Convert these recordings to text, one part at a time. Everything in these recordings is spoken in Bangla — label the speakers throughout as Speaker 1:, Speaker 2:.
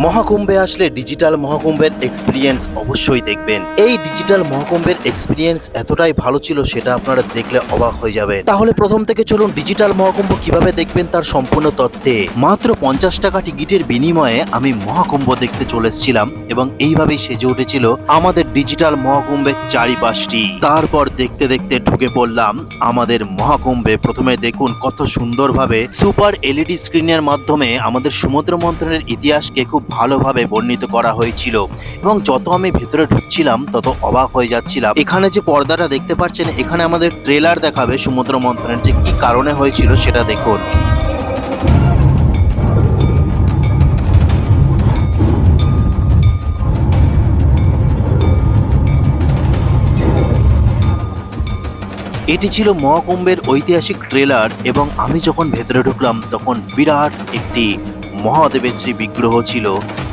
Speaker 1: মহাকুম্ভে আসলে ডিজিটাল মহাকুম্ভের এক্সপিরিয়েন্স অবশ্যই দেখবেন। এই ডিজিটাল মহাকুম্ভের এক্সপিরিয়েন্স এতটাই ভালো ছিল, সেটা আপনারা দেখলে অবাক হয়ে যাবে। তাহলে প্রথম থেকে চলুন ডিজিটাল মহাকুম্ভ কিভাবে দেখবেন তার সম্পূর্ণ তথ্যে। মাত্র 50 টাকা টিকিটের বিনিময়ে আমি মহাকুম্ভ দেখতে চলে এসেছিলাম এবং এইভাবেই সেজে উঠেছিল আমাদের ডিজিটাল মহাকুম্ভের চারিপাশটি। তারপর দেখতে দেখতে ঢুকে পড়লাম আমাদের মহাকুম্ভে। প্রথমে দেখুন কত সুন্দরভাবে সুপার এলইডি স্ক্রিনের মাধ্যমে আমাদের সমুদ্র মন্থনের ইতিহাসকে খুব ভালোভাবে বর্ণিত করা হয়েছিল এবং যত আমি ভেতরে ঢুকছিলাম তত অবাক হয়ে যাচ্ছিলাম। এখানে যে পর্দাটা দেখতে পাচ্ছেন, এখানে আমাদের ট্রেলার দেখাবে সমুদ্র মন্থনের যে কি কারণে হয়েছিল সেটা দেখুন। এটি ছিল মহাকুম্ভের ঐতিহাসিক ট্রেলার এবং আমি যখন ভেতরে ঢুকলাম তখন বিরাট একটি মহাদেবের শ্রী বিগ্রহ ছিল।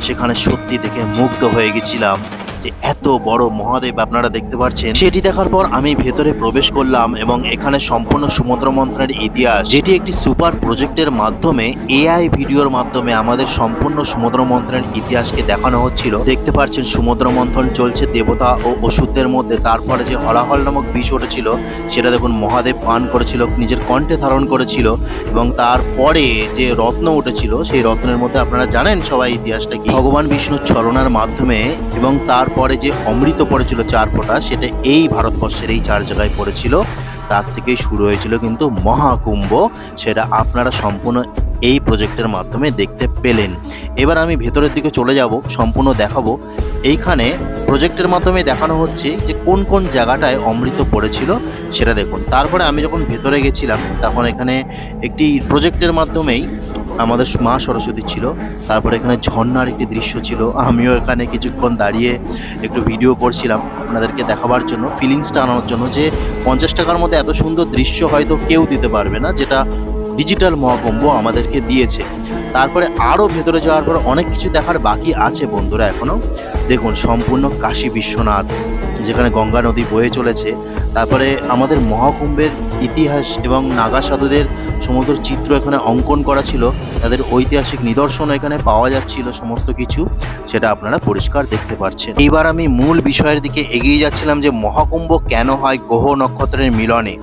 Speaker 1: সেখানে সত্যি দেখে মুগ্ধ হয়ে গেছিলাম যে এত বড় মহাদেব আপনারা দেখতে পাচ্ছেন। সেটি দেখার পর আমি ভেতরে প্রবেশ করলাম এবং এখানে সম্পূর্ণ সমুদ্র মন্থনের ইতিহাস, যেটি একটি সুপার প্রজেক্টের মাধ্যমে এআই ভিডিওর মাধ্যমে আমাদের সম্পূর্ণ সমুদ্র মন্থনের ইতিহাসকে দেখানো হচ্ছিল। দেখতে পাচ্ছেন সমুদ্র মন্থন চলছে দেবতা ও অসুরদের মধ্যে। তারপরে যে হলাহল নামক বিষ উঠেছিল সেটা দেখুন মহাদেব পান করেছিল, নিজের কণ্ঠে ধারণ করেছিল এবং তারপরে যে রত্ন উঠেছিল সেই রত্নের মধ্যে আপনারা জানেন সবাই ইতিহাসটা কি, ভগবান বিষ্ণুর ছলনার মাধ্যমে এবং তারপরে যে অমৃত পড়েছিল 4 ফোঁটা, সেটা এই ভারতবর্ষের এই 4 জায়গায় পড়েছিল। তার থেকেই শুরু হয়েছিল কিন্তু মহাকুম্ভ। সেটা আপনারা সম্পূর্ণ এই প্রজেক্টের মাধ্যমে দেখতে পেলেন। এবার আমি ভেতরের দিকে চলে যাব, সম্পূর্ণ দেখাবো। এইখানে প্রজেক্টের মাধ্যমে দেখানো হচ্ছে যে কোন কোন জায়গাটায় অমৃত পড়েছিল সেটা দেখুন। তারপরে আমি যখন ভেতরে গেছিলাম তখন এখানে একটি প্রজেক্টের মাধ্যমেই আমাদের মা সরস্বতী ছিল। তারপরে এখানে ঝর্ণার একটি দৃশ্য ছিল। আমিও এখানে কিছুক্ষণ দাঁড়িয়ে একটু ভিডিও করছিলাম আপনাদেরকে দেখাবার জন্য, ফিলিংসটা আনানোর জন্য যে 50 টাকার মধ্যে এত সুন্দর দৃশ্য হয়তো কেউ দিতে পারবে না, যেটা ডিজিটাল মহাকুম্ভ আমাদেরকে দিয়েছে। তারপরে আরও ভেতরে যাওয়ার পর অনেক কিছু দেখার বাকি আছে বন্ধুরা এখনও। দেখুন সম্পূর্ণ কাশী বিশ্বনাথ, যেখানে গঙ্গা নদী বয়ে চলেছে। তারপরে আমাদের মহাকুম্ভের ইতিহাস এবং নাগা সাধুদের সমস্ত চিত্র এখানে অঙ্কন করা ছিল, তাদের ঐতিহাসিক নিদর্শন এখানে পাওয়া যাচ্ছিল সমস্ত কিছু, সেটা আপনারা পরিষ্কার দেখতে পাচ্ছেন। এইবার আমি মূল বিষয়ের দিকে এগিয়ে যাচ্ছিলাম যে মহাকুম্ভ কেন হয় গ্রহ নক্ষত্রের মিলনে।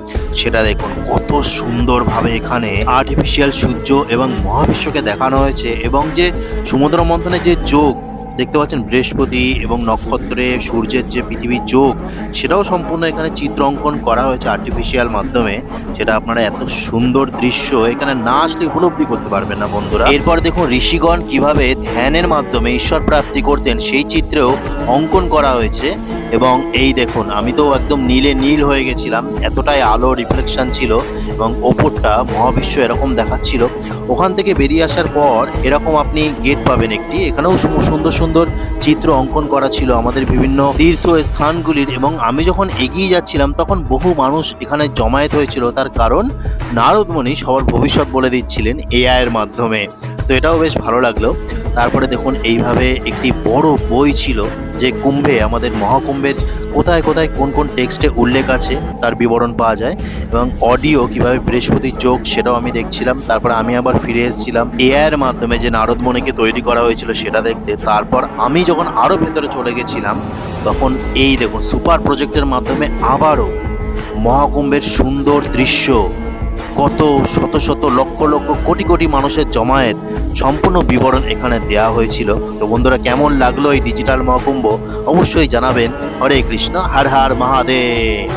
Speaker 1: সেটা দেখুন কত সুন্দরভাবে এখানে আর্টিফিশিয়াল সূর্য এবং মহাবিশ্বকে দেখানো হয়েছে এবং যে সমুদ্র মন্থনের যে যোগ দেখতে পাচ্ছেন বৃহস্পতি এবং নক্ষত্রে সূর্যের যে পৃথিবীর যোগ, সেটাও সম্পূর্ণ এখানে চিত্র অঙ্কন করা হয়েছে আর্টিফিশিয়াল মাধ্যমে। সেটা আপনারা এত সুন্দর দৃশ্য এখানে না আসলে উপলব্ধি করতে পারবেন না বন্ধুরা। এরপর দেখুন ঋষিগণ কিভাবে ধ্যানের মাধ্যমে ঈশ্বর প্রাপ্তি করতেন সেই চিত্রেও অঙ্কন করা হয়েছে। এবং এই দেখুন আমি তো একদম নীলে নীল হয়ে গেছিলাম, এতটাই আলো রিফ্লেকশন ছিল এবং ওপরটা মহাবিশ্ব এরকম দেখাচ্ছিল। ওখান থেকে বেরিয়ে আসার পর এরকম আপনি গেট পাবেন একটি, এখানেও সুন্দর সুন্দর চিত্র অঙ্কন করা ছিল আমাদের বিভিন্ন তীর্থ স্থানগুলির। এবং আমি যখন এগিয়ে যাচ্ছিলাম তখন বহু মানুষ এখানে জমায়েত হয়েছিল, তার কারণ নারদমণি সবার ভবিষ্যৎ বলে দিচ্ছিলেন এআই এর মাধ্যমে। তো এটাও বেশ ভালো লাগলো। তারপরে দেখুন এইভাবে একটি বড় বই ছিল যে কুম্ভে আমাদের মহাকুম্ভের কোথায় কোথায় কোন কোন টেক্সটে উল্লেখ আছে তার বিবরণ পাওয়া যায় এবং অডিও কিভাবে বৃহস্পতির যোগ সেটাও আমি দেখছিলাম। তারপর আমি আবার ফিরে এসেছিলাম এআই এর মাধ্যমে যে নারদমণিকে তৈরি করা হয়েছিল সেটা দেখতে। তারপর আমি যখন আরও ভেতরে চলে গেছিলাম তখন এই দেখুন সুপার প্রজেক্টের মাধ্যমে আবারও মহাকুম্ভের সুন্দর দৃশ্য, কত শত শত লক্ষ লক্ষ কোটি কোটি মানুষের জমায়েত, সম্পূর্ণ বিবরণ এখানে দেওয়া হয়েছিল। তো বন্ধুরা কেমন লাগলো এই ডিজিটাল মহাকুম্ভ অবশ্যই জানাবেন। হরে কৃষ্ণ, হর হর মহাদেব।